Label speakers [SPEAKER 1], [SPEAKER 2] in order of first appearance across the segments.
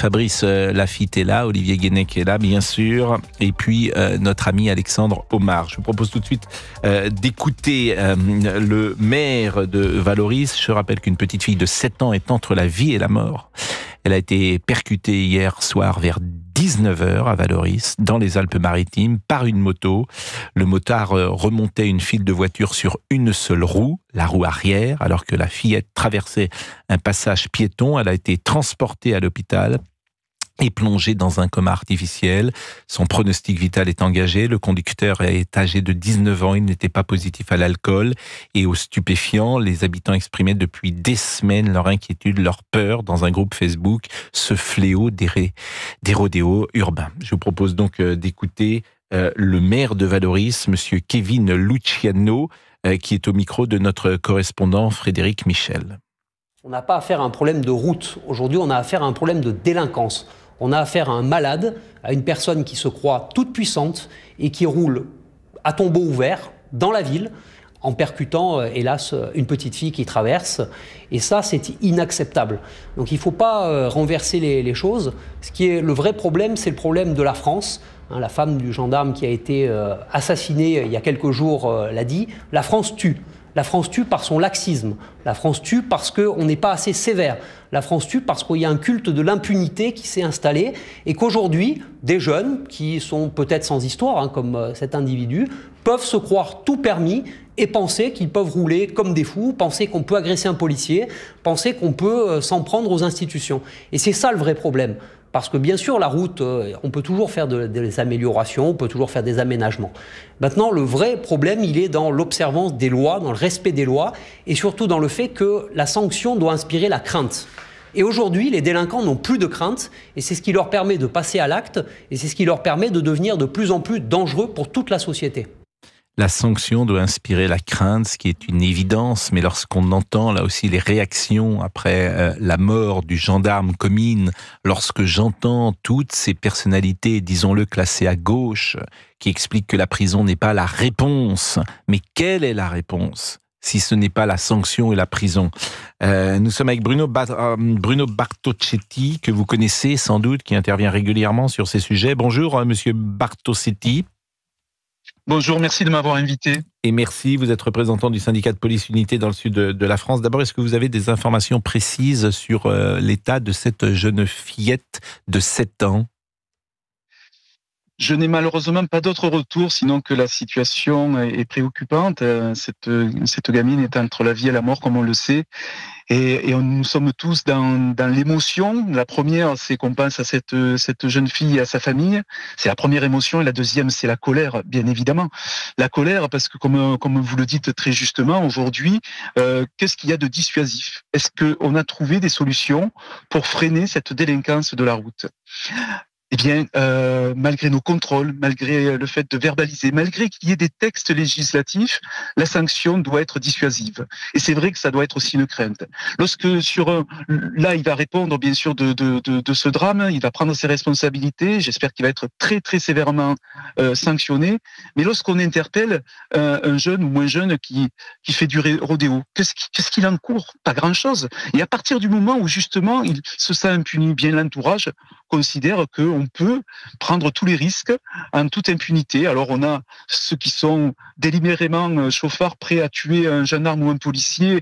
[SPEAKER 1] Fabrice Lafitte est là, Olivier Guénec est là, bien sûr, et puis notre ami Alexandre Omar. Je vous propose tout de suite d'écouter le maire de Vallauris. Je rappelle qu'une petite fille de 7 ans est entre la vie et la mort. Elle a été percutée hier soir vers 19h à Vallauris, dans les Alpes-Maritimes, par une moto. Le motard remontait une file de voitures sur une seule roue, la roue arrière, alors que la fillette traversait un passage piéton. Elle a été transportée à l'hôpital et plongé dans un coma artificiel. Son pronostic vital est engagé. Le conducteur est âgé de 19 ans. Il n'était pas positif à l'alcool et aux stupéfiants. Les habitants exprimaient depuis des semaines leur inquiétude, leur peur dans un groupe Facebook, ce fléau des rodéos urbains. Je vous propose donc d'écouter le maire de Vallauris, monsieur Kevin Luciano, qui est au micro de notre correspondant Frédéric Michel.
[SPEAKER 2] On n'a pas affaire à un problème de route. Aujourd'hui, on a affaire à un problème de délinquance. On a affaire à un malade, à une personne qui se croit toute puissante et qui roule à tombeau ouvert dans la ville en percutant, hélas, une petite fille qui traverse. Et ça, c'est inacceptable. Donc il ne faut pas renverser les choses. Ce qui est le vrai problème, c'est le problème de la France. La femme du gendarme qui a été assassinée il y a quelques jours l'a dit. La France tue. La France tue par son laxisme. La France tue parce qu'on n'est pas assez sévère. La France tue parce qu'il y a un culte de l'impunité qui s'est installé et qu'aujourd'hui, des jeunes qui sont peut-être sans histoire, comme cet individu, peuvent se croire tout permis et penser qu'ils peuvent rouler comme des fous, penser qu'on peut agresser un policier, penser qu'on peut s'en prendre aux institutions. Et c'est ça le vrai problème. Parce que bien sûr, la route, on peut toujours faire des améliorations, on peut toujours faire des aménagements. Maintenant, le vrai problème, il est dans l'observance des lois, dans le respect des lois, et surtout dans le fait que la sanction doit inspirer la crainte. Et aujourd'hui, les délinquants n'ont plus de crainte, et c'est ce qui leur permet de passer à l'acte, et c'est ce qui leur permet de devenir de plus en plus dangereux pour toute la société.
[SPEAKER 1] La sanction doit inspirer la crainte, ce qui est une évidence, mais lorsqu'on entend là aussi les réactions après la mort du gendarme Comines, lorsque j'entends toutes ces personnalités, disons-le, classées à gauche, qui expliquent que la prison n'est pas la réponse, mais quelle est la réponse si ce n'est pas la sanction et la prison? Nous sommes avec Bruno Bartocchetti, que vous connaissez sans doute, qui intervient régulièrement sur ces sujets. Bonjour, monsieur Bartocchetti.
[SPEAKER 3] Bonjour, merci de m'avoir invité.
[SPEAKER 1] Et merci, vous êtes représentant du syndicat de police unité dans le sud de la France. D'abord, est-ce que vous avez des informations précises sur l'état de cette jeune fillette de 7 ans ?
[SPEAKER 3] Je n'ai malheureusement pas d'autre retour, sinon que la situation est préoccupante. Cette gamine est entre la vie et la mort, comme on le sait. Et nous sommes tous dans l'émotion. La première, c'est qu'on pense à cette jeune fille et à sa famille. C'est la première émotion. Et la deuxième, c'est la colère, bien évidemment. La colère, parce que comme vous le dites très justement, aujourd'hui, qu'est-ce qu'il y a de dissuasif ? Est-ce qu'on a trouvé des solutions pour freiner cette délinquance de la route ? Eh bien, malgré nos contrôles, malgré le fait de verbaliser, malgré qu'il y ait des textes législatifs, la sanction doit être dissuasive. Et c'est vrai que ça doit être aussi une crainte. Lorsque là, il va répondre bien sûr de ce drame, il va prendre ses responsabilités. J'espère qu'il va être très très sévèrement sanctionné. Mais lorsqu'on interpelle un jeune ou moins jeune qui fait du rodéo, qu'est-ce qu'il encourt ? Pas grand-chose. Et à partir du moment où justement il se sent impuni, bien l'entourage considère qu'on peut prendre tous les risques en toute impunité. Alors on a ceux qui sont délibérément chauffards, prêts à tuer un gendarme ou un policier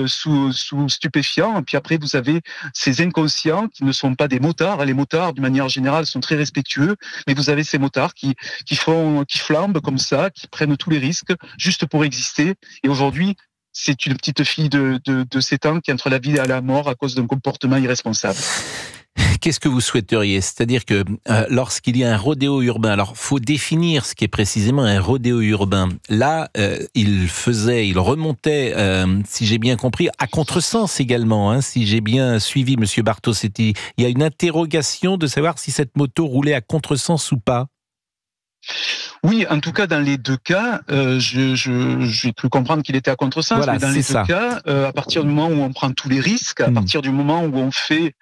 [SPEAKER 3] sous stupéfiants. Et puis après vous avez ces inconscients qui ne sont pas des motards. Les motards, d'une manière générale, sont très respectueux, mais vous avez ces motards qui flambent comme ça, qui prennent tous les risques juste pour exister. Et aujourd'hui, c'est une petite fille de 7 ans qui est entre la vie et la mort à cause d'un comportement irresponsable.
[SPEAKER 1] Qu'est-ce que vous souhaiteriez ? C'est-à-dire que lorsqu'il y a un rodéo urbain, alors faut définir ce qu'est précisément un rodéo urbain. Là, il remontait, si j'ai bien compris, à contresens également, si j'ai bien suivi Monsieur Bartocchetti. Il y a une interrogation de savoir si cette moto roulait à contresens ou pas.
[SPEAKER 3] Oui, en tout cas, dans les deux cas, j'ai cru comprendre qu'il était à contresens,
[SPEAKER 1] Voilà,
[SPEAKER 3] mais dans les
[SPEAKER 1] c'est ça.
[SPEAKER 3] deux cas, à partir du moment où on prend tous les risques, à partir du moment où on fait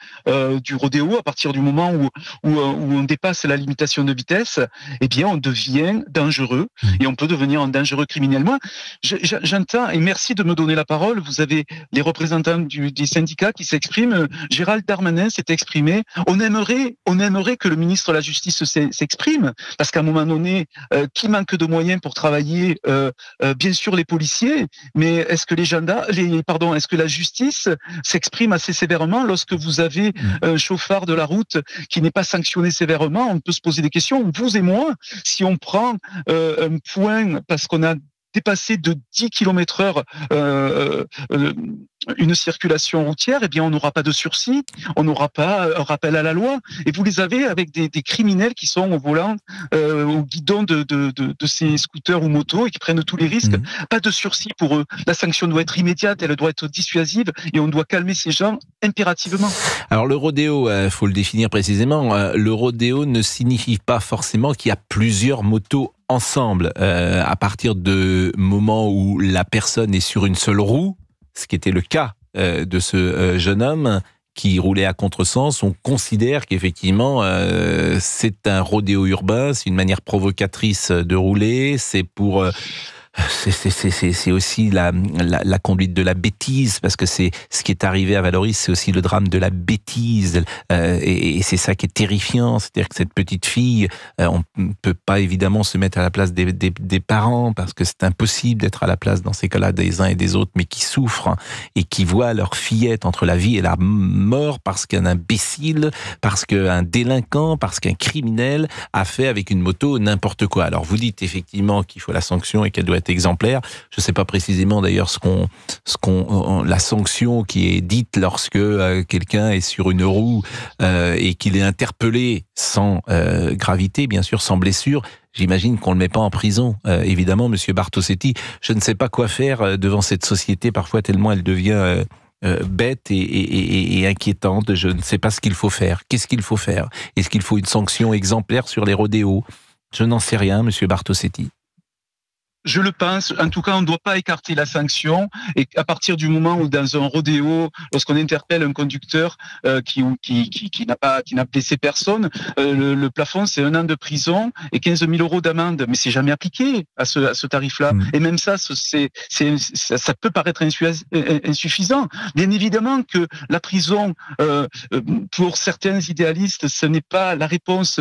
[SPEAKER 3] du rodéo, à partir du moment où on dépasse la limitation de vitesse, eh bien, on devient dangereux et on peut devenir un dangereux criminel. Moi, j'entends, et merci de me donner la parole, vous avez les représentants des syndicats qui s'expriment. Gérald Darmanin s'est exprimé. On aimerait que le ministre de la Justice s'exprime, parce qu'à un moment donné, qui manque de moyens pour travailler, bien sûr les policiers, mais est-ce que est-ce que la justice s'exprime assez sévèrement lorsque vous avez un chauffard de la route qui n'est pas sanctionné sévèrement? On peut se poser des questions, vous et moi, si on prend un point parce qu'on a dépassé de 10 km/h une circulation routière, eh bien on n'aura pas de sursis, on n'aura pas un rappel à la loi. Et vous les avez avec des criminels qui sont au volant, au guidon de ces scooters ou motos et qui prennent tous les risques. Pas de sursis pour eux. La sanction doit être immédiate, elle doit être dissuasive et on doit calmer ces gens impérativement.
[SPEAKER 1] Alors le rodéo, faut le définir précisément. Le rodéo ne signifie pas forcément qu'il y a plusieurs motos ensemble. À partir de moment où la personne est sur une seule roue, ce qui était le cas de ce jeune homme qui roulait à contresens, on considère qu'effectivement c'est un rodéo urbain, c'est une manière provocatrice de rouler, c'est pour... C'est aussi la conduite de la bêtise, parce que c'est ce qui est arrivé à Vallauris, c'est aussi le drame de la bêtise, et c'est ça qui est terrifiant, c'est-à-dire que cette petite fille, on ne peut pas évidemment se mettre à la place des parents, parce que c'est impossible d'être à la place dans ces cas-là des uns et des autres, mais qui souffrent et qui voient leur fillette entre la vie et la mort parce qu'un imbécile, parce qu'un délinquant, parce qu'un criminel a fait avec une moto n'importe quoi. Alors vous dites effectivement qu'il faut la sanction et qu'elle doit être exemplaire. Je ne sais pas précisément d'ailleurs la sanction qui est dite lorsque quelqu'un est sur une roue et qu'il est interpellé sans gravité, bien sûr, sans blessure. J'imagine qu'on ne le met pas en prison. Évidemment, Monsieur Bartosetti, je ne sais pas quoi faire devant cette société, parfois tellement elle devient bête et inquiétante. Je ne sais pas ce qu'il faut faire. Qu'est-ce qu'il faut faire? Est-ce qu'il faut une sanction exemplaire sur les rodéos? Je n'en sais rien, Monsieur Bartosetti.
[SPEAKER 3] Je le pense. En tout cas, on ne doit pas écarter la sanction. Et à partir du moment où, dans un rodéo, lorsqu'on interpelle un conducteur qui n'a blessé personne, le plafond c'est 1 an de prison et 15 000 € d'amende. Mais c'est jamais appliqué à ce tarif-là. Et même ça, ça peut paraître insuffisant. Bien évidemment que la prison, pour certains idéalistes, ce n'est pas la réponse.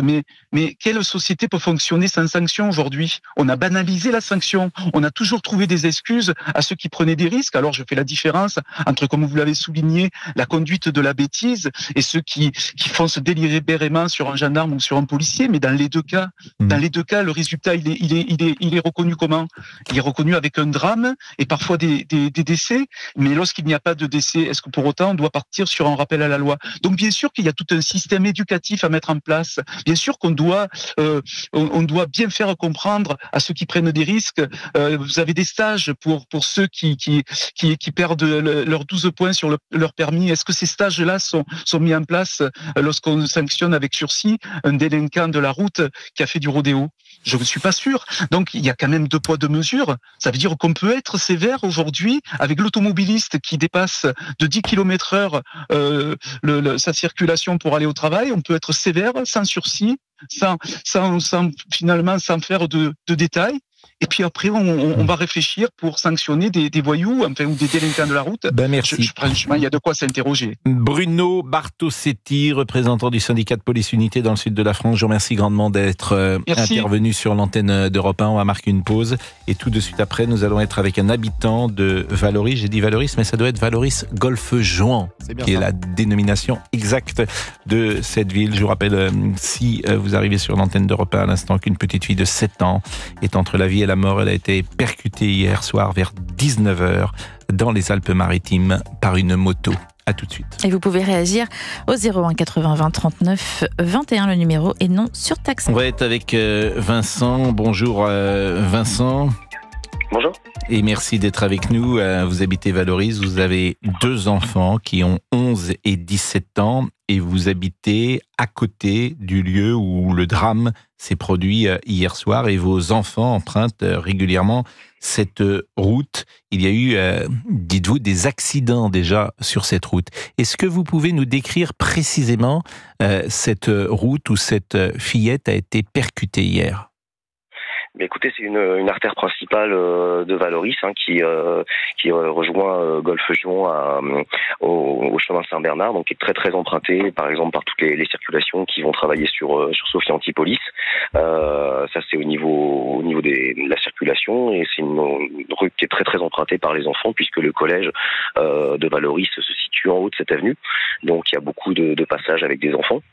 [SPEAKER 3] Mais quelle société peut fonctionner sans sanction aujourd'hui? On a banalisé la sanction. On a toujours trouvé des excuses à ceux qui prenaient des risques. Alors je fais la différence entre, comme vous l'avez souligné, la conduite de la bêtise et ceux qui foncent délibérément sur un gendarme ou sur un policier. Mais dans les deux cas, le résultat il est reconnu comment? Il est reconnu avec un drame et parfois des décès. Mais lorsqu'il n'y a pas de décès, est-ce que pour autant on doit partir sur un rappel à la loi? Donc bien sûr qu'il y a tout un système éducatif à mettre en place. Bien sûr qu'on doit bien faire comprendre à ceux qui prennent des risques. Vous avez des stages pour ceux qui perdent leurs 12 points sur leur permis. Est-ce que ces stages-là sont mis en place lorsqu'on sanctionne avec sursis un délinquant de la route qui a fait du rodéo? Je ne suis pas sûr. Donc, il y a quand même 2 poids 2 mesures. Ça veut dire qu'on peut être sévère aujourd'hui avec l'automobiliste qui dépasse de 10 km/h sa circulation pour aller au travail. On peut être sévère, sans sursis, sans faire de détails. Et puis après, on va réfléchir pour sanctionner des voyous, enfin, ou des délinquants de la route.
[SPEAKER 1] Merci.
[SPEAKER 3] Franchement, il y a de quoi s'interroger.
[SPEAKER 1] Bruno Bartosetti, représentant du syndicat de police unité dans le sud de la France. Je vous remercie grandement d'être intervenu sur l'antenne d'Europe 1. On va marquer une pause. Et tout de suite après, nous allons être avec un habitant de Vallauris. J'ai dit Vallauris, mais ça doit être Vallauris-Golfe-Juan, qui est la dénomination exacte de cette ville. Je vous rappelle, si vous arrivez sur l'antenne d'Europe 1 à l'instant, qu'une petite fille de 7 ans est entre la vie et la mort. Elle a été percutée hier soir vers 19h dans les Alpes-Maritimes par une moto. À tout de suite.
[SPEAKER 4] Et vous pouvez réagir au 01 80 20 39 21, le numéro est non surtaxé.
[SPEAKER 1] On va être avec Vincent. Bonjour Vincent.
[SPEAKER 5] Bonjour.
[SPEAKER 1] Et merci d'être avec nous. Vous habitez Valoris, vous avez 2 enfants qui ont 11 et 17 ans et vous habitez à côté du lieu où le drame s'est produit hier soir et vos enfants empruntent régulièrement cette route. Il y a eu, dites-vous, des accidents déjà sur cette route. Est-ce que vous pouvez nous décrire précisément cette route où cette fillette a été percutée hier ?
[SPEAKER 5] Mais écoutez, c'est une artère principale de Valoris qui rejoint Golfe-Juan au chemin Saint-Bernard, donc qui est très très emprunté, par exemple par toutes les circulations qui vont travailler sur Sophie Antipolis. Ça c'est au niveau de la circulation, et c'est une rue qui est très très empruntée par les enfants puisque le collège de Valoris se situe en haut de cette avenue, donc il y a beaucoup de passages avec des enfants.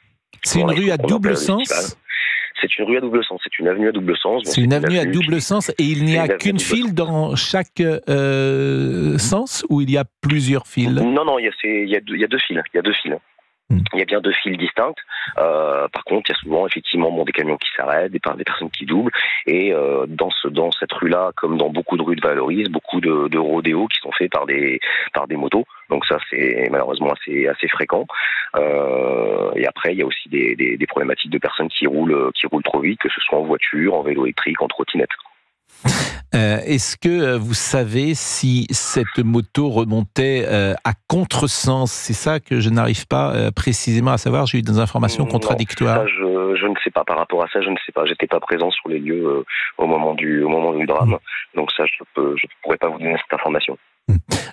[SPEAKER 1] C'est une rue à double sens ?
[SPEAKER 5] C'est une rue à double sens, c'est une avenue à double sens.
[SPEAKER 1] C'est une avenue à double sens et il n'y a qu'une file dans chaque sens, ou il y a plusieurs files ?
[SPEAKER 5] Non, il y a deux files. Il y a bien 2 files distinctes. Par contre, il y a souvent effectivement des camions qui s'arrêtent, des personnes qui doublent. Et dans cette rue-là, comme dans beaucoup de rues de Valoris, beaucoup de rodéos qui sont faits par des motos. Donc ça, c'est malheureusement assez fréquent. Et après, il y a aussi des problématiques de personnes qui roulent trop vite, que ce soit en voiture, en vélo électrique, en trottinette.
[SPEAKER 1] Est-ce que vous savez si cette moto remontait à contresens ? C'est ça que je n'arrive pas précisément à savoir. J'ai eu des informations contradictoires.
[SPEAKER 5] Non, ça, je ne sais pas. Par rapport à ça, je ne sais pas. J'étais pas présent sur les lieux au moment du drame. Donc ça, je pourrais pas vous donner cette information.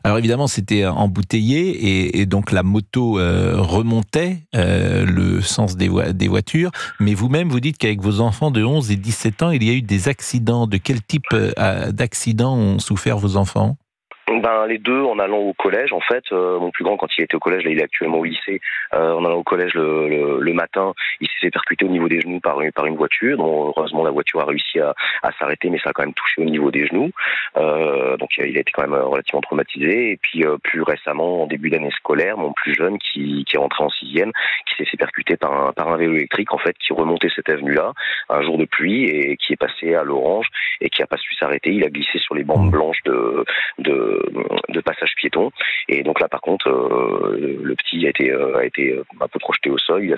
[SPEAKER 1] Alors évidemment, c'était embouteillé et donc la moto remontait le sens des voitures. Mais vous-même, vous dites qu'avec vos enfants de 11 et 17 ans, il y a eu des accidents. De quel type d'accidents ont souffert vos enfants ?
[SPEAKER 5] Les 2 en allant au collège, en fait. Mon plus grand, quand il était au collège, là il est actuellement au lycée, en allant au collège le matin, il s'est fait percuter au niveau des genoux par une voiture, dont heureusement la voiture a réussi à s'arrêter, mais ça a quand même touché au niveau des genoux. Donc il a été quand même relativement traumatisé. Et puis plus récemment, en début d'année scolaire, mon plus jeune qui est rentré en 6e, qui s'est fait percuter par un vélo électrique, en fait, qui remontait cette avenue-là un jour de pluie et qui est passé à l'orange et qui a pas su s'arrêter. Il a glissé sur les bandes blanches de passage piéton, et donc là par contre le petit a été un peu projeté au sol. Il a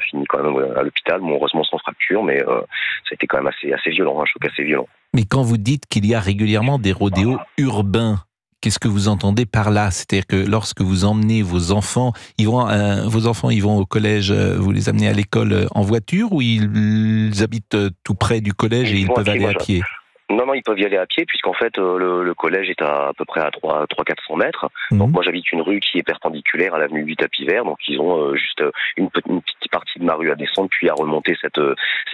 [SPEAKER 5] fini quand même à l'hôpital, heureusement sans fracture, mais ça a été quand même assez violent, un choc assez violent.
[SPEAKER 1] Mais quand vous dites qu'il y a régulièrement des rodéos urbains, qu'est-ce que vous entendez par là ? C'est-à-dire que lorsque vous emmenez vos enfants, ils vont au collège, vous les amenez à l'école en voiture, ou ils habitent tout près du collège et ils peuvent aller à pied ?
[SPEAKER 5] Non, ils peuvent y aller à pied, puisqu'en fait, le collège est à peu près à 300-400 mètres. Donc moi, j'habite une rue qui est perpendiculaire à l'avenue du Tapis Vert. Donc ils ont juste une petite partie de ma rue à descendre, puis à remonter cette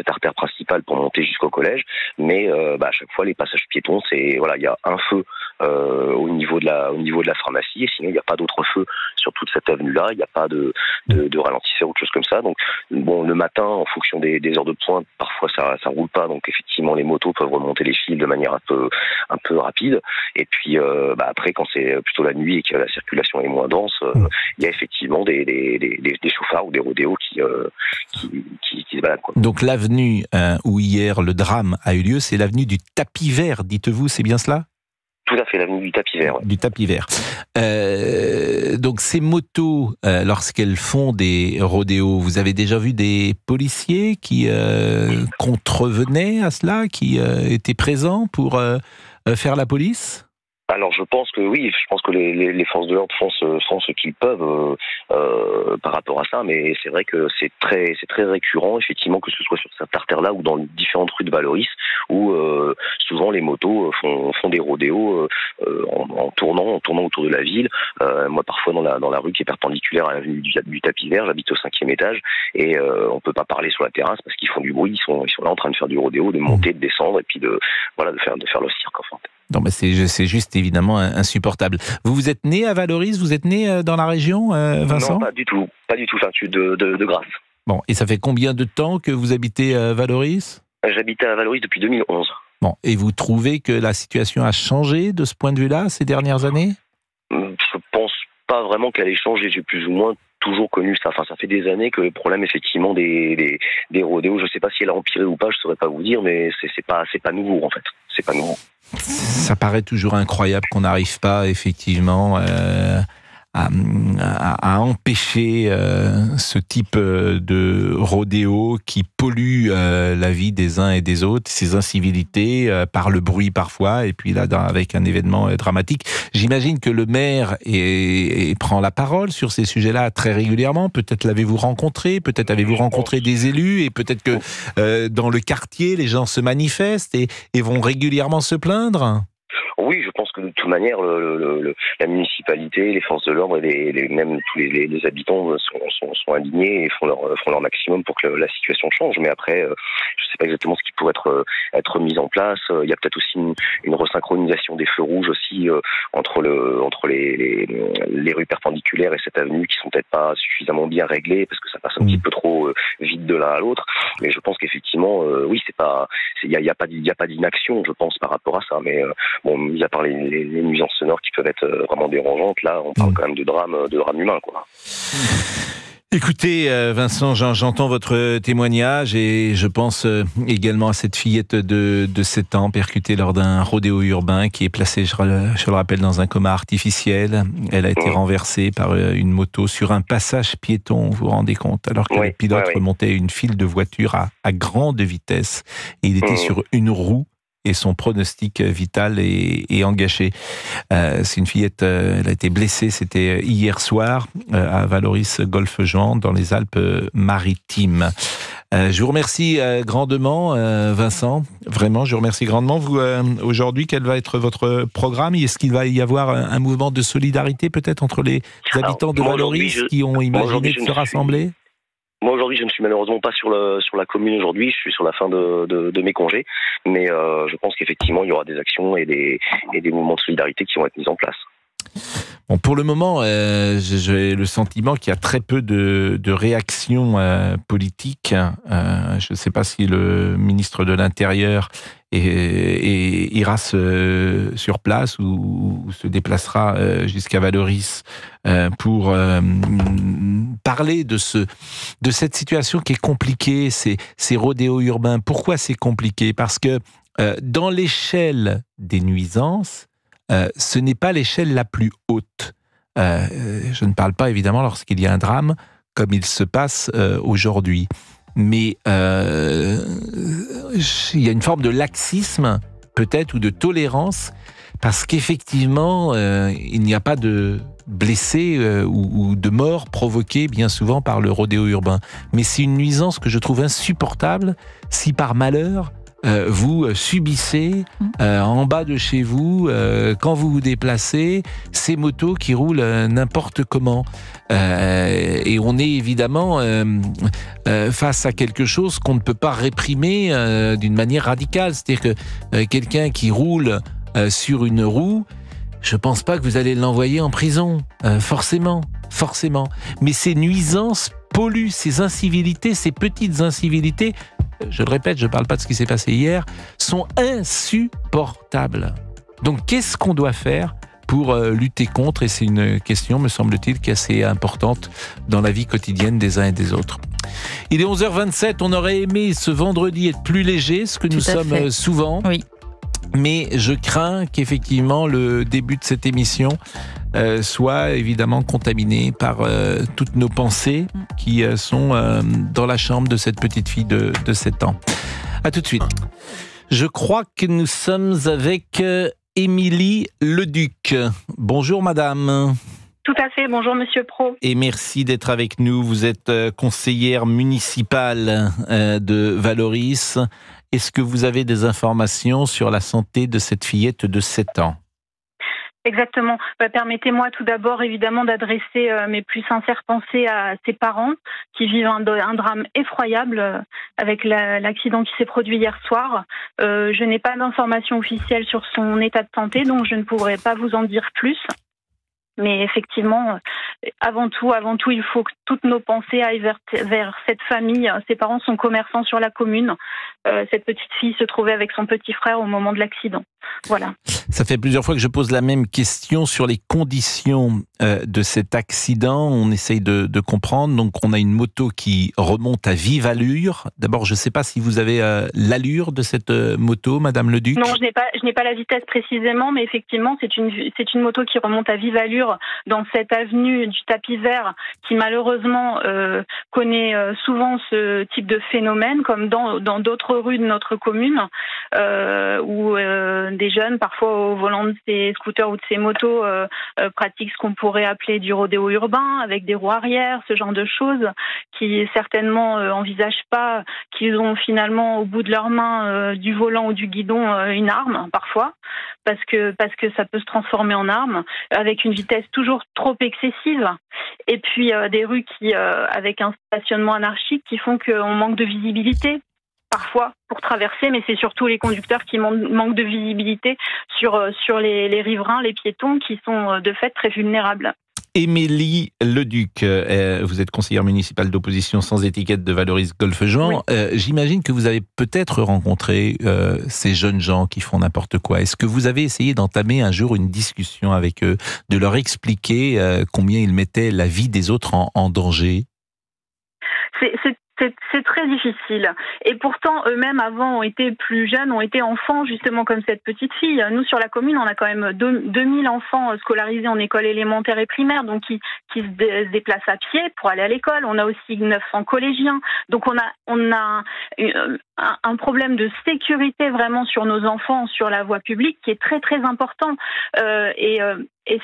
[SPEAKER 5] artère principale pour monter jusqu'au collège. Mais à chaque fois, les passages piétons, il y a un feu au niveau de la pharmacie, et sinon il n'y a pas d'autre feu sur toute cette avenue-là. Il n'y a pas de ralentisseur ou autre chose comme ça. Donc le matin, en fonction des heures de pointe, parfois ça roule pas. Donc effectivement, les motos peuvent remonter les fils de manière un peu rapide. Et puis après, quand c'est plutôt la nuit et que la circulation est moins dense, il y a effectivement des chauffards ou des rodéos qui se baladent, quoi. Donc
[SPEAKER 1] l'avenue où hier le drame a eu lieu, c'est l'avenue du Tapis Vert, dites-vous, c'est bien cela ?
[SPEAKER 5] Tout à fait, l'avenue du Tapis Vert. Ouais.
[SPEAKER 1] Du Tapis Vert. Donc ces motos, lorsqu'elles font des rodéos, vous avez déjà vu des policiers qui contrevenaient à cela, qui étaient présents pour faire la police ?
[SPEAKER 5] Alors je pense que oui, je pense que les forces de l'ordre font ce qu'ils peuvent par rapport à ça, mais c'est vrai que c'est très récurrent, effectivement, que ce soit sur cette artère-là ou dans différentes rues de Valoris, où souvent les motos font des rodéos en tournant autour de la ville. Moi, parfois dans la rue qui est perpendiculaire à l'avenue du Tapis Vert, j'habite au 5e étage, et on peut pas parler sur la terrasse parce qu'ils font du bruit. Ils sont là en train de faire du rodéo, de monter, de descendre, et puis de faire le cirque, en fait.
[SPEAKER 1] Non, mais c'est juste évidemment insupportable. Vous êtes né à Valoris, vous êtes né dans la région, Vincent ?
[SPEAKER 5] Non, pas du tout. Enfin, je suis de Grasse.
[SPEAKER 1] Bon, et ça fait combien de temps que vous habitez à Valoris ?
[SPEAKER 5] J'habitais à Valoris depuis 2011.
[SPEAKER 1] Bon, et vous trouvez que la situation a changé de ce point de vue-là ces dernières années ?
[SPEAKER 5] Je pense pas vraiment qu'elle ait changé. J'ai plus ou moins toujours connu ça. Enfin, ça fait des années que le problème, effectivement, des rodéos, je sais pas si elle a empiré ou pas, je saurais pas vous dire, mais c'est pas nouveau, en fait. c'est pas nouveau.
[SPEAKER 1] Ça paraît toujours incroyable qu'on n'arrive pas effectivement à empêcher ce type de rodéo qui pollue la vie des uns et des autres, ces incivilités par le bruit parfois, et puis là avec un événement dramatique. J'imagine que le maire prend la parole sur ces sujets-là très régulièrement. Peut-être l'avez-vous rencontré, peut-être avez-vous rencontré des élus, et peut-être que dans le quartier, les gens se manifestent et vont régulièrement se plaindre.
[SPEAKER 5] Oui, je pense que de toute manière, la municipalité, les forces de l'ordre et même tous les habitants sont alignés et font leur maximum pour que la situation change. Mais après, je ne sais pas exactement ce qui pourrait être mis en place. Il y a peut-être aussi une resynchronisation des feux rouges aussi entre les rues perpendiculaires et cette avenue qui sont peut-être pas suffisamment bien réglées parce que ça passe un petit peu trop vite de l'un à l'autre. Mais je pense qu'effectivement, oui, il y a pas d'inaction, je pense, par rapport à ça. Mais bon, mis à part les nuisances sonores qui peuvent être vraiment dérangeantes, là, on parle quand même de drame humain, quoi.
[SPEAKER 1] Écoutez, Vincent, j'entends votre témoignage et je pense également à cette fillette de 7 ans percutée lors d'un rodéo urbain qui est placée, je le rappelle, dans un coma artificiel. Elle a été renversée par une moto sur un passage piéton, vous vous rendez compte, alors que le pilote remontait une file de voitures à grande vitesse et il était sur une roue. Et son pronostic vital est engagé. C'est une fillette, elle a été blessée, c'était hier soir à Valoris-Golfe-Juan, dans les Alpes-Maritimes. Je vous remercie grandement, Vincent. Vraiment, je vous remercie grandement. Vous, aujourd'hui, quel va être votre programme? Est-ce qu'il va y avoir un mouvement de solidarité peut-être entre les habitants de Valoris qui ont imaginé de se rassembler?
[SPEAKER 5] Moi, aujourd'hui, je ne suis malheureusement pas sur la commune aujourd'hui. Je suis sur la fin de mes congés. Mais je pense qu'effectivement, il y aura des actions et des mouvements de solidarité qui vont être mis en place.
[SPEAKER 1] Bon, pour le moment, j'ai le sentiment qu'il y a très peu de réactions politiques. Je ne sais pas si le ministre de l'Intérieur ira sur place ou se déplacera jusqu'à Valoris pour parler de cette situation qui est compliquée, ces rodéos urbains. Pourquoi c'est compliqué? Parce que dans l'échelle des nuisances, ce n'est pas l'échelle la plus haute. Je ne parle pas évidemment lorsqu'il y a un drame comme il se passe aujourd'hui. Mais il y a une forme de laxisme peut-être ou de tolérance parce qu'effectivement il n'y a pas de blessés ou de morts provoqués bien souvent par le rodéo urbain. Mais c'est une nuisance que je trouve insupportable si par malheur vous subissez en bas de chez vous, quand vous vous déplacez, ces motos qui roulent n'importe comment. Et on est évidemment face à quelque chose qu'on ne peut pas réprimer d'une manière radicale. C'est-à-dire que quelqu'un qui roule sur une roue, je ne pense pas que vous allez l'envoyer en prison, forcément. Mais ces nuisances polluent, ces incivilités, ces petites incivilités, je le répète, je ne parle pas de ce qui s'est passé hier, sont insupportables. Donc qu'est-ce qu'on doit faire pour lutter contre? Et c'est une question, me semble-t-il, qui est assez importante dans la vie quotidienne des uns et des autres. Il est 11h27, on aurait aimé ce vendredi être plus léger, ce que nous sommes souvent.
[SPEAKER 4] Oui.
[SPEAKER 1] Mais je crains qu'effectivement le début de cette émission soit évidemment contaminé par toutes nos pensées qui sont dans la chambre de cette petite fille de 7 ans. À tout de suite. Je crois que nous sommes avec Émilie Leduc. Bonjour madame.
[SPEAKER 6] Tout à fait, bonjour Monsieur Pro.
[SPEAKER 1] Et merci d'être avec nous. Vous êtes conseillère municipale de Valoris. Est-ce que vous avez des informations sur la santé de cette fillette de 7 ans?
[SPEAKER 6] Exactement. Permettez-moi tout d'abord évidemment d'adresser mes plus sincères pensées à ses parents qui vivent un drame effroyable avec l'accident qui s'est produit hier soir. Je n'ai pas d'informations officielles sur son état de santé, donc je ne pourrai pas vous en dire plus. Mais effectivement, avant tout, il faut que toutes nos pensées aillent vers cette famille. Ses parents sont commerçants sur la commune. Cette petite fille se trouvait avec son petit frère au moment de l'accident. Voilà.
[SPEAKER 1] Ça fait plusieurs fois que je pose la même question sur les conditions de cet accident. On essaye de comprendre. Donc, on a une moto qui remonte à vive allure. D'abord, je ne sais pas si vous avez l'allure de cette moto, Madame Leduc.
[SPEAKER 6] Non, je n'ai pas la vitesse précisément, mais effectivement, c'est une moto qui remonte à vive allure dans cette avenue du tapis vert qui malheureusement connaît souvent ce type de phénomène, comme dans d'autres rues de notre commune, où des jeunes, parfois au volant de ces scooters ou de ces motos, pratiquent ce qu'on pourrait appeler du rodéo urbain, avec des roues arrière, ce genre de choses, qui certainement envisagent pas qu'ils ont finalement au bout de leurs mains du volant ou du guidon une arme, parfois, parce que ça peut se transformer en arme, avec une vitesse toujours trop excessive, et puis des rues qui, avec un stationnement anarchique, qui font qu'on manque de visibilité parfois pour traverser, mais c'est surtout les conducteurs qui manquent de visibilité sur les riverains, les piétons, qui sont de fait très vulnérables.
[SPEAKER 1] Émilie Leduc, vous êtes conseillère municipale d'opposition sans étiquette de Valoris Golfe-Juan. Oui. J'imagine que vous avez peut-être rencontré ces jeunes gens qui font n'importe quoi. Est-ce que vous avez essayé d'entamer un jour une discussion avec eux, de leur expliquer combien ils mettaient la vie des autres en danger ?
[SPEAKER 6] C'est très difficile. Et pourtant, eux-mêmes, avant, ont été plus jeunes, ont été enfants, justement, comme cette petite fille. Nous, sur la commune, on a quand même 2000 enfants scolarisés en école élémentaire et primaire, donc qui se déplacent à pied pour aller à l'école. On a aussi 900 collégiens. Donc, on a un problème de sécurité vraiment sur nos enfants, sur la voie publique, qui est très, très important. Et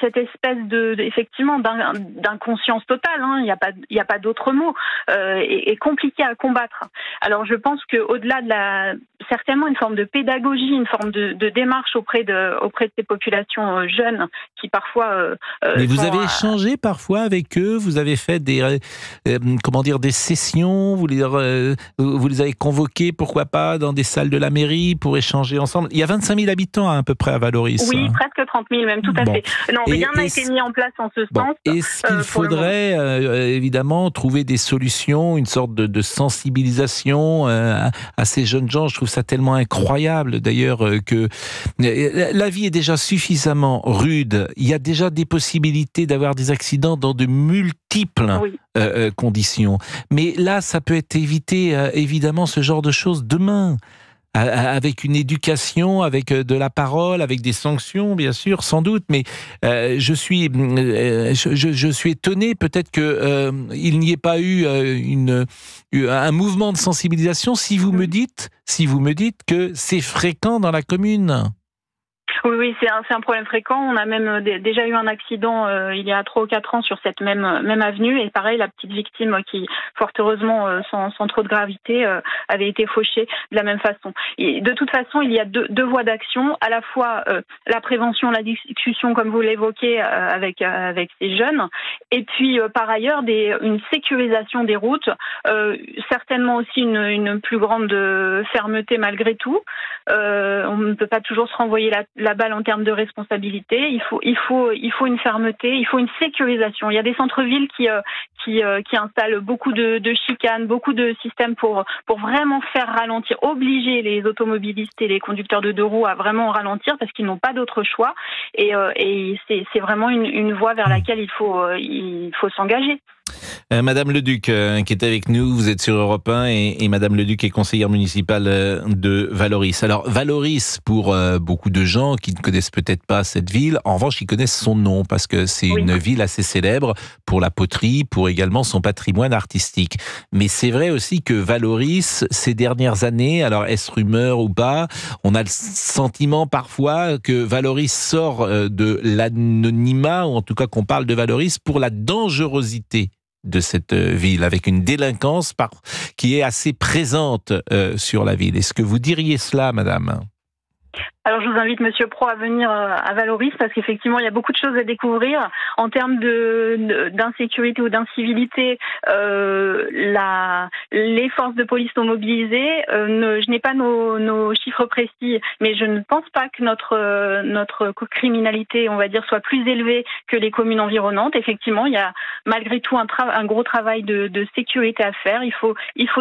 [SPEAKER 6] cette espèce effectivement, d'inconscience totale, hein, il y a pas d'autre mot, est compliqué à combattre. Alors, je pense qu'au-delà de certainement une forme de pédagogie, une forme de démarche auprès de ces populations jeunes qui parfois.
[SPEAKER 1] Mais vous avez échangé parfois avec eux, vous avez fait des sessions, vous les avez convoqués, pourquoi pas, dans des salles de la mairie pour échanger ensemble. Il y a 25 000 habitants à peu près à Valoris.
[SPEAKER 6] Oui, presque 30 000 même, tout à fait. Non, rien n'a été mis en place en ce sens.
[SPEAKER 1] Est-ce qu'il faudrait évidemment trouver des solutions, une sorte de sensibilisation à ces jeunes gens? Je trouve ça tellement incroyable d'ailleurs que la vie est déjà suffisamment rude. Il y a déjà des possibilités d'avoir des accidents dans de multiples conditions. Mais là, ça peut être évité évidemment ce genre de choses demain. Avec une éducation, avec de la parole, avec des sanctions, bien sûr, sans doute, mais je suis étonné peut-être qu'il n'y ait pas eu un mouvement de sensibilisation si vous me dites que c'est fréquent dans la commune.
[SPEAKER 6] Oui, c'est un problème fréquent. On a même déjà eu un accident il y a 3 ou 4 ans sur cette même avenue. Et pareil, la petite victime qui, fort heureusement, sans trop de gravité, avait été fauchée de la même façon. Et de toute façon, il y a deux voies d'action. À la fois la prévention, la discussion, comme vous l'évoquez, avec ces jeunes. Et puis, par ailleurs, une sécurisation des routes. Certainement aussi une plus grande fermeté malgré tout. On ne peut pas toujours se renvoyer la balle en termes de responsabilité. Il faut une fermeté, il faut une sécurisation. Il y a des centres-villes qui installent beaucoup de chicanes, beaucoup de systèmes pour vraiment faire ralentir, obliger les automobilistes et les conducteurs de 2 roues à vraiment ralentir parce qu'ils n'ont pas d'autre choix. Et c'est vraiment une voie vers laquelle il faut s'engager.
[SPEAKER 1] Madame Leduc, qui est avec nous, vous êtes sur Europe 1 et Madame Leduc est conseillère municipale de Valoris. Alors Valoris, pour beaucoup de gens qui ne connaissent peut-être pas cette ville, en revanche ils connaissent son nom parce que c'est une ville assez célèbre pour la poterie, pour également son patrimoine artistique. Mais c'est vrai aussi que Valoris, ces dernières années, alors est-ce rumeur ou pas, on a le sentiment parfois que Valoris sort de l'anonymat, ou en tout cas qu'on parle de Valoris pour la dangerosité de cette ville, avec une délinquance qui est assez présente sur la ville. Est-ce que vous diriez cela, madame ?
[SPEAKER 6] Alors je vous invite Monsieur Pro à venir à Valoris parce qu'effectivement il y a beaucoup de choses à découvrir en termes d'insécurité ou d'incivilité. Les forces de police sont mobilisées. Je n'ai pas nos chiffres précis, mais je ne pense pas que notre criminalité, on va dire, soit plus élevée que les communes environnantes. Effectivement, il y a malgré tout un gros travail de sécurité à faire. Il faut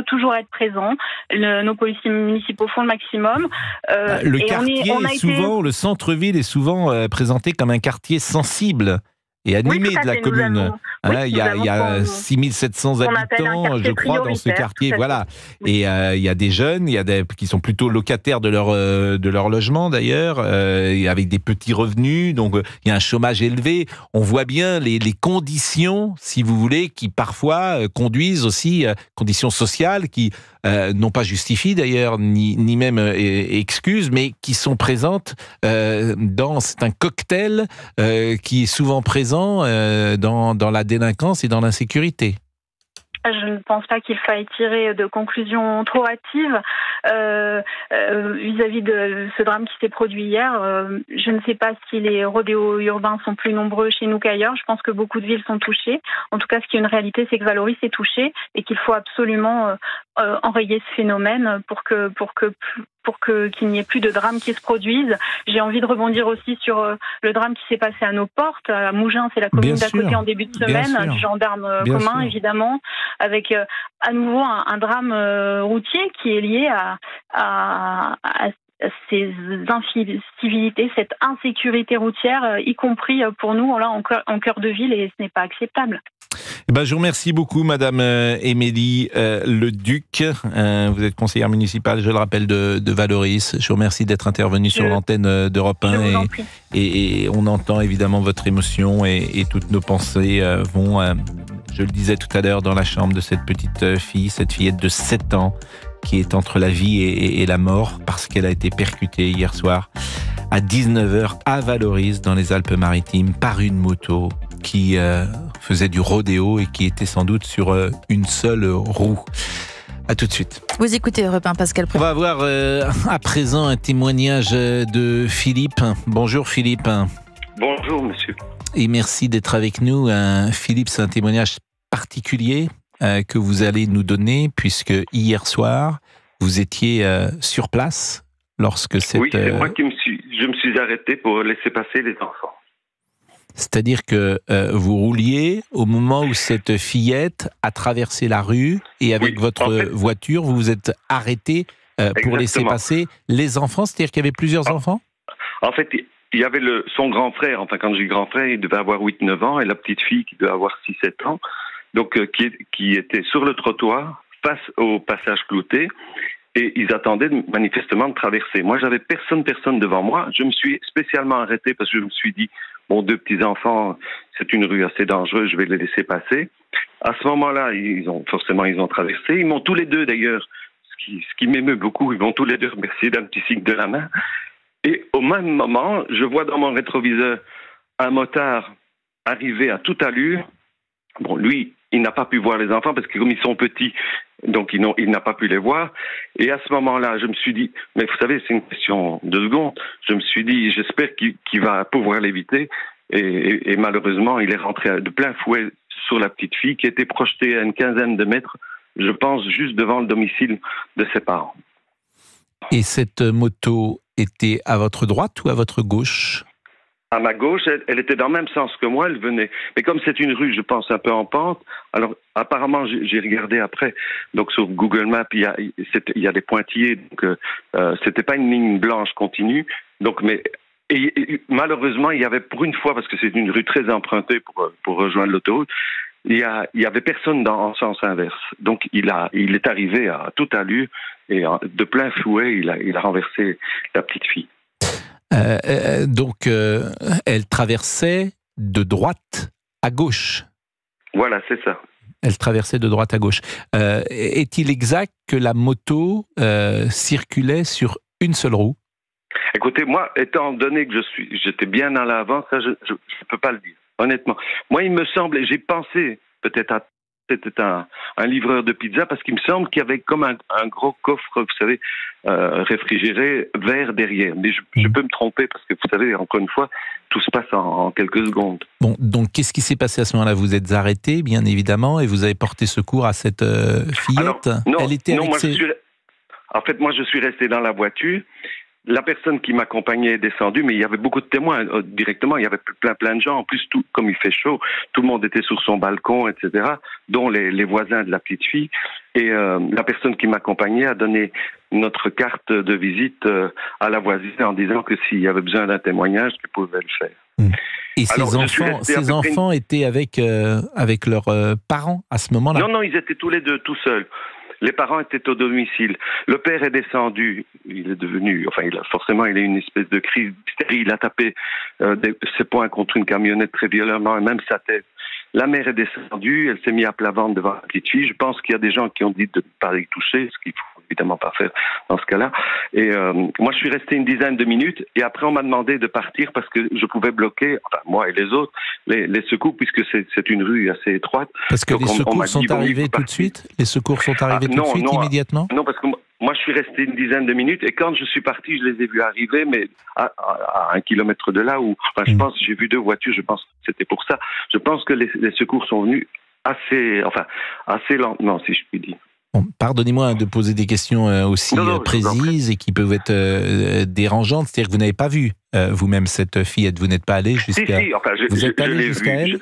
[SPEAKER 6] toujours être présent. Nos policiers municipaux font le maximum.
[SPEAKER 1] Le quartier le centre-ville est souvent présenté comme un quartier sensible et animé de la commune. Il y a 6700 habitants, je crois, dans ce quartier. Voilà. Et il y a des jeunes, qui sont plutôt locataires de leur logement d'ailleurs, avec des petits revenus. Donc il y a un chômage élevé. On voit bien les conditions, si vous voulez, qui parfois conduisent aussi, conditions sociales qui non pas justifient d'ailleurs, ni même excusent, mais qui sont présentes c'est un cocktail qui est souvent présent dans la délinquance et dans l'insécurité.
[SPEAKER 6] Je ne pense pas qu'il faille tirer de conclusions trop hâtives vis-à-vis de ce drame qui s'est produit hier. Je ne sais pas si les rodéos urbains sont plus nombreux chez nous qu'ailleurs. Je pense que beaucoup de villes sont touchées. En tout cas, ce qui est une réalité, c'est que Valoris est touché et qu'il faut absolument enrayer ce phénomène pour qu'il n'y ait plus de drames qui se produisent. J'ai envie de rebondir aussi sur le drame qui s'est passé à nos portes. À Mougins, c'est la commune d'à côté en début de semaine, du gendarme commun, évidemment, avec à nouveau un drame routier qui est lié à ces incivilités, cette insécurité routière, y compris pour nous, là, en cœur de ville, et ce n'est pas acceptable.
[SPEAKER 1] Je vous remercie beaucoup, Madame Émilie Leduc. Vous êtes conseillère municipale, je le rappelle, de Valoris. Je vous remercie d'être intervenue sur l'antenne d'Europe 1. Et on entend évidemment votre émotion et toutes nos pensées vont, je le disais tout à l'heure, dans la chambre de cette petite fille, cette fillette de 7 ans qui est entre la vie et la mort parce qu'elle a été percutée hier soir à 19h à Valoris, dans les Alpes-Maritimes, par une moto qui faisait du rodéo et qui était sans doute sur une seule roue. À tout de suite.
[SPEAKER 4] Vous écoutez Europe 1, Pascal Prévost.
[SPEAKER 1] On va voir à présent un témoignage de Philippe. Bonjour Philippe.
[SPEAKER 7] Bonjour monsieur.
[SPEAKER 1] Et merci d'être avec nous. Philippe, c'est un témoignage particulier que vous allez nous donner puisque hier soir, vous étiez sur place lorsque cette...
[SPEAKER 7] Oui, c'est moi qui je me suis arrêté pour laisser passer les enfants.
[SPEAKER 1] C'est-à-dire que vous rouliez au moment où cette fillette a traversé la rue et avec votre voiture, vous vous êtes arrêté pour laisser passer les enfants. C'est-à-dire qu'il y avait plusieurs enfants ?
[SPEAKER 7] En fait, il y avait son grand frère. Enfin, quand je dis grand frère, il devait avoir 8-9 ans et la petite fille qui devait avoir 6-7 ans. Donc, qui était sur le trottoir face au passage clouté. Et ils attendaient manifestement de traverser. Moi, j'avais personne devant moi. Je me suis spécialement arrêté parce que je me suis dit, bon, 2 petits-enfants, c'est une rue assez dangereuse, je vais les laisser passer. À ce moment-là, ils ont traversé. Ils m'ont tous les deux, d'ailleurs, ce qui m'émeut beaucoup, ils m'ont tous les deux remercié d'un petit signe de la main. Et au même moment, je vois dans mon rétroviseur un motard arriver à toute allure. Bon, lui, il n'a pas pu voir les enfants parce que comme ils sont petits, donc il n'a pas pu les voir. Et à ce moment-là, je me suis dit, mais vous savez, c'est une question de secondes. Je me suis dit, j'espère qu'il va pouvoir l'éviter. Et malheureusement, il est rentré de plein fouet sur la petite fille qui était projetée à une 15aine de mètres, je pense, juste devant le domicile de ses parents.
[SPEAKER 1] Et cette moto était à votre droite ou à votre gauche ?
[SPEAKER 7] À ma gauche, elle était dans le même sens que moi, elle venait. Mais comme c'est une rue, je pense, un peu en pente, alors apparemment, j'ai regardé après, donc sur Google Maps, il y a des pointillés, donc c'était pas une ligne blanche continue, donc et malheureusement, il y avait pour une fois, parce que c'est une rue très empruntée pour rejoindre l'autoroute, il y avait personne en sens inverse. Donc il est arrivé à toute allure et de plein fouet, il a renversé la petite fille.
[SPEAKER 1] Donc, elle traversait de droite à gauche.
[SPEAKER 7] Voilà, c'est ça.
[SPEAKER 1] Elle traversait de droite à gauche. Est-il exact que la moto circulait sur une seule roue ?
[SPEAKER 7] Écoutez, moi, étant donné que j'étais bien à l'avant, ça, je ne peux pas le dire, honnêtement. Moi, il me semble, j'ai pensé peut-être à c'était un livreur de pizza, parce qu'il me semble qu'il y avait comme un gros coffre, vous savez, réfrigéré, vert derrière. Mais je peux me tromper, parce que vous savez, encore une fois, tout se passe en quelques secondes.
[SPEAKER 1] Bon, donc qu'est-ce qui s'est passé à ce moment-là? Vous êtes arrêté, bien évidemment, et vous avez porté secours à cette fillette.
[SPEAKER 7] Alors, non,
[SPEAKER 1] elle était avec
[SPEAKER 7] en fait, moi, je suis resté dans la voiture. La personne qui m'accompagnait est descendue, mais il y avait beaucoup de témoins directement. Il y avait plein de gens. En plus, comme il fait chaud, tout le monde était sur son balcon, etc., dont les voisins de la petite fille. Et la personne qui m'accompagnait a donné notre carte de visite à la voisine en disant que s'il y avait besoin d'un témoignage, qu'il pouvait le faire.
[SPEAKER 1] Et ces enfants étaient avec leurs parents à ce moment-là?
[SPEAKER 7] Non, ils étaient tous les deux, tout seuls. Les parents étaient au domicile. Le père est descendu. Il est devenu, forcément, il a une espèce de crise d'hystérie. Il a tapé ses poings contre une camionnette très violemment, et même sa tête. La mère est descendue. Elle s'est mise à plat ventre devant la petite fille. Je pense qu'il y a des gens qui ont dit de ne pas les toucher, ce qu'il faut évidemment pas faire dans ce cas-là. Et moi, je suis resté une dizaine de minutes. Et après, on m'a demandé de partir parce que je pouvais bloquer, moi et les autres, les secours, puisque c'est une rue assez étroite.
[SPEAKER 1] Parce que les secours sont arrivés tout de suite? Les secours sont arrivés tout de suite, immédiatement?
[SPEAKER 7] Non, parce que moi, je suis resté une dizaine de minutes, et quand je suis parti, je les ai vus arriver, mais à 1 kilomètre de là, où, je pense, j'ai vu 2 voitures, je pense que c'était pour ça. Je pense que les secours sont venus assez lentement, si je puis dire.
[SPEAKER 1] Bon, pardonnez-moi de poser des questions aussi précises et qui peuvent être dérangeantes. C'est-à-dire que vous n'avez pas vu vous-même cette fillette, vous n'êtes pas allé jusqu'à...
[SPEAKER 7] Si,
[SPEAKER 1] vous êtes allé jusqu'à elle?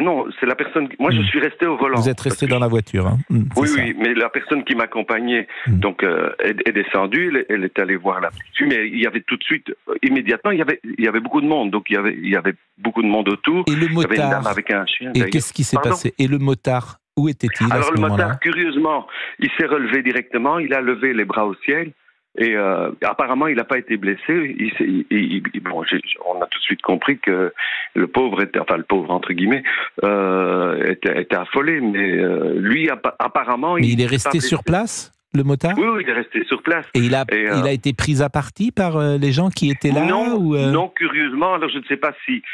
[SPEAKER 7] Non, c'est la personne... Moi, je suis resté au volant.
[SPEAKER 1] Vous êtes resté dans la voiture, hein.
[SPEAKER 7] Oui, mais la personne qui m'accompagnait donc est descendue, elle est allée voir la petite fille, mais il y avait tout de suite, immédiatement, il y avait beaucoup de monde, donc il y avait beaucoup de monde autour.
[SPEAKER 1] Et le motard,
[SPEAKER 7] il y avait une dame avec un chien.
[SPEAKER 1] Et qu'est-ce qui s'est passé? Et le motard, où était-il à ce moment-là?
[SPEAKER 7] Alors le motard, curieusement, il s'est relevé directement, il a levé les bras au ciel. Et apparemment, il n'a pas été blessé. On a tout de suite compris que le pauvre entre guillemets, était affolé. Mais lui, apparemment,
[SPEAKER 1] mais il est resté sur place, le motard?
[SPEAKER 7] Oui, il est resté sur place.
[SPEAKER 1] Et il a été pris à partie par les gens qui étaient là?
[SPEAKER 7] Non, curieusement. Alors je ne sais pas si,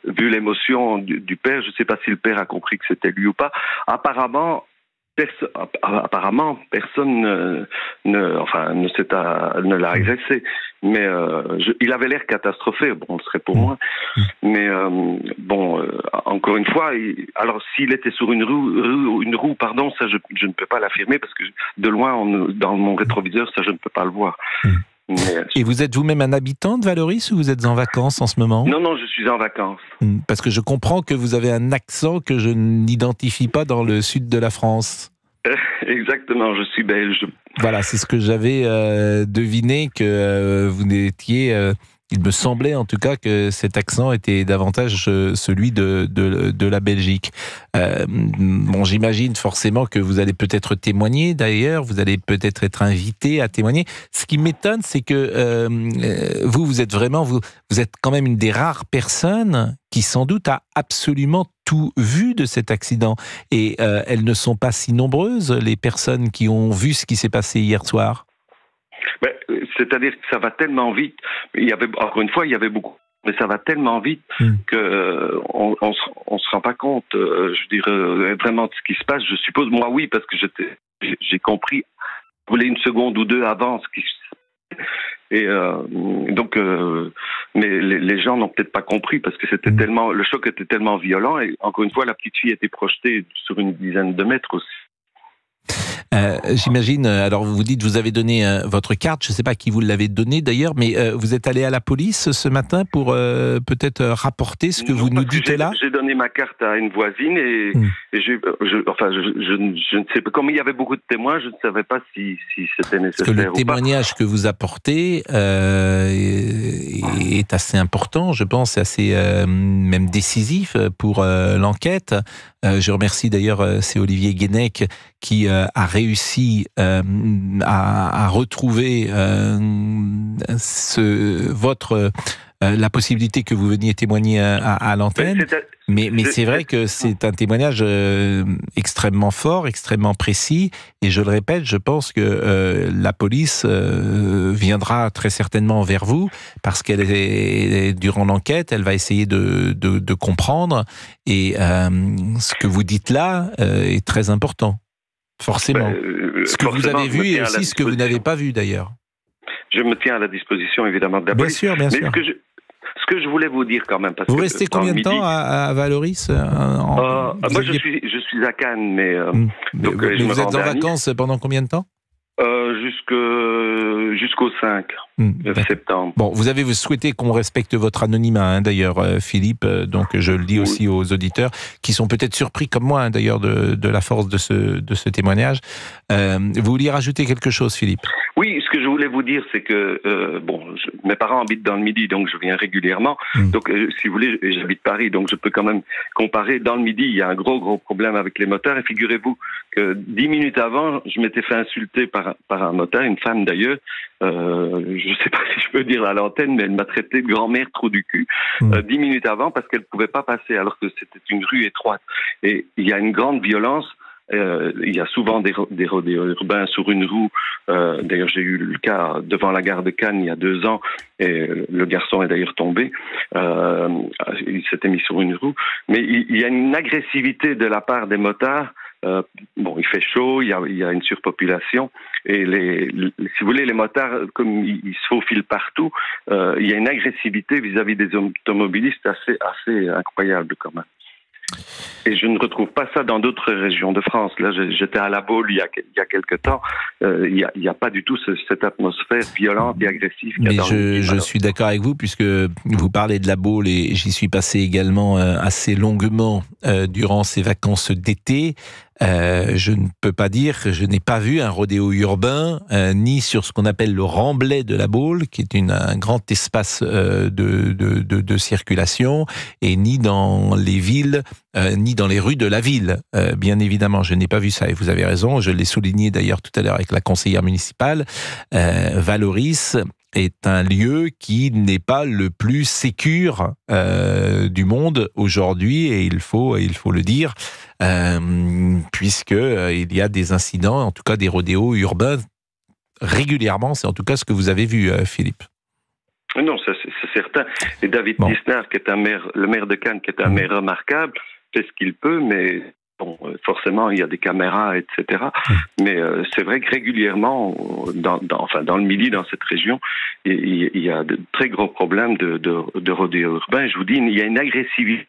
[SPEAKER 7] vu l'émotion du père, je ne sais pas si le père a compris que c'était lui ou pas. Apparemment, personne ne l'a agressé, mais il avait l'air catastrophé. Bon, ce serait pour moi, mais encore une fois, alors s'il était sur une roue, pardon, ça je ne peux pas l'affirmer parce que de loin, dans mon rétroviseur, ça je ne peux pas le voir.
[SPEAKER 1] Et vous êtes vous-même un habitant de Vallauris ou vous êtes en vacances en ce moment?
[SPEAKER 7] Non, je suis en vacances.
[SPEAKER 1] Parce que je comprends que vous avez un accent que je n'identifie pas dans le sud de la France.
[SPEAKER 7] Exactement, je suis belge.
[SPEAKER 1] Voilà, c'est ce que j'avais deviné, que vous n'étiez... il me semblait en tout cas que cet accent était davantage celui de la Belgique. J'imagine forcément que vous allez peut-être témoigner d'ailleurs, vous allez peut-être être invité à témoigner. Ce qui m'étonne, c'est que vous êtes quand même une des rares personnes qui sans doute a absolument tout vu de cet accident. Et elles ne sont pas si nombreuses, les personnes qui ont vu ce qui s'est passé hier soir.
[SPEAKER 7] C'est-à-dire que ça va tellement vite. Encore une fois, il y avait beaucoup, mais ça va tellement vite que on se rend pas compte. Je dirais vraiment de ce qui se passe. Je suppose, moi, oui, parce que j'ai compris. Vous voulez 1 seconde ou 2 avant ce qui se passe. Et mais les gens n'ont peut-être pas compris parce que le choc était tellement violent. Et encore une fois, la petite fille était projetée sur une dizaine de mètres aussi.
[SPEAKER 1] J'imagine, alors vous dites vous avez donné votre carte, je ne sais pas qui vous l'avez donnée d'ailleurs, mais vous êtes allé à la police ce matin pour peut-être rapporter ce que vous nous dites là?
[SPEAKER 7] J'ai donné ma carte à une voisine et je ne sais pas, comme il y avait beaucoup de témoins, je ne savais pas si c'était nécessaire ou pas.
[SPEAKER 1] Parce que le témoignage que vous apportez est assez important, je pense, assez même décisif pour l'enquête. Je remercie d'ailleurs, c'est Olivier Guénec qui a réussi à retrouver votre la possibilité que vous veniez témoigner à l'antenne. Mais c'est vrai que c'est un témoignage extrêmement fort, extrêmement précis. Et je le répète, je pense que la police viendra très certainement vers vous parce qu'elle est durant l'enquête, elle va essayer de comprendre. Et ce que vous dites là est très important, forcément. Ce que vous avez vu et aussi ce que vous n'avez pas vu d'ailleurs.
[SPEAKER 7] Je me tiens à la disposition évidemment de la police.
[SPEAKER 1] Bien sûr, bien sûr.
[SPEAKER 7] Ce que je voulais vous dire quand même, parce
[SPEAKER 1] vous
[SPEAKER 7] que
[SPEAKER 1] restez combien de temps à Valoris
[SPEAKER 7] moi, je suis à Cannes, mais donc
[SPEAKER 1] mais vous êtes en vacances pendant combien de temps?
[SPEAKER 7] Jusqu'au 5 septembre.
[SPEAKER 1] Bon, vous avez souhaité qu'on respecte votre anonymat, d'ailleurs, Philippe, donc je le dis aussi aux auditeurs, qui sont peut-être surpris comme moi, d'ailleurs, de la force de ce témoignage. Vous vouliez rajouter quelque chose, Philippe?
[SPEAKER 7] Oui, ce que je voulais vous dire, c'est que mes parents habitent dans le Midi, donc je viens régulièrement. Donc, si vous voulez, j'habite Paris, donc je peux quand même comparer. Dans le Midi, il y a un gros problème avec les motards. Et figurez-vous que 10 minutes avant, je m'étais fait insulter par un motard, une femme d'ailleurs. Je ne sais pas si je peux dire à l'antenne, mais elle m'a traité de grand-mère trou du cul 10 minutes avant parce qu'elle ne pouvait pas passer, alors que c'était une rue étroite. Et il y a une grande violence. Il y a souvent des rodéos urbains sur une roue. D'ailleurs, j'ai eu le cas devant la gare de Cannes il y a 2 ans, et le garçon est d'ailleurs tombé. Il s'était mis sur une roue. Mais il y a une agressivité de la part des motards. Il fait chaud, il y a une surpopulation, et si vous voulez, les motards, comme ils se faufilent partout, il y a une agressivité vis-à-vis des automobilistes assez incroyable quand même. Et je ne retrouve pas ça dans d'autres régions de France. Là, j'étais à La Baule il y a quelque temps. Il n'y a pas du tout cette atmosphère violente et agressive.
[SPEAKER 1] Mais je suis d'accord avec vous, puisque vous parlez de La Baule et j'y suis passé également assez longuement durant ces vacances d'été. Je ne peux pas dire que je n'ai pas vu un rodéo urbain, ni sur ce qu'on appelle le remblai de La Baule, qui est un grand espace de circulation, et ni dans les villes, ni dans les rues de la ville. Bien évidemment, je n'ai pas vu ça, et vous avez raison, je l'ai souligné d'ailleurs tout à l'heure avec la conseillère municipale. Valoris est un lieu qui n'est pas le plus sécure du monde aujourd'hui, et il faut le dire, puisque il y a des incidents, en tout cas des rodéos urbains régulièrement. C'est en tout cas ce que vous avez vu, Philippe.
[SPEAKER 7] Non, c'est certain. Et David Lisnard, qui est le maire de Cannes, qui est un maire remarquable, fait ce qu'il peut, mais forcément, il y a des caméras, etc. Mais c'est vrai que régulièrement, dans le Midi, dans cette région, il y a de très gros problèmes de rodéo urbain. Je vous dis, il y a une agressivité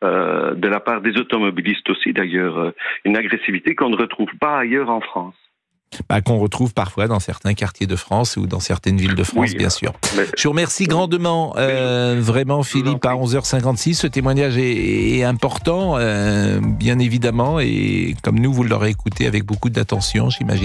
[SPEAKER 7] de la part des automobilistes aussi, d'ailleurs, une agressivité qu'on ne retrouve pas ailleurs en France.
[SPEAKER 1] Qu'on retrouve parfois dans certains quartiers de France ou dans certaines villes de France, bien sûr. Je vous remercie grandement, vraiment, Philippe, à 11h56. Ce témoignage est important, bien évidemment, et comme nous, vous l'aurez écouté avec beaucoup d'attention, j'imagine.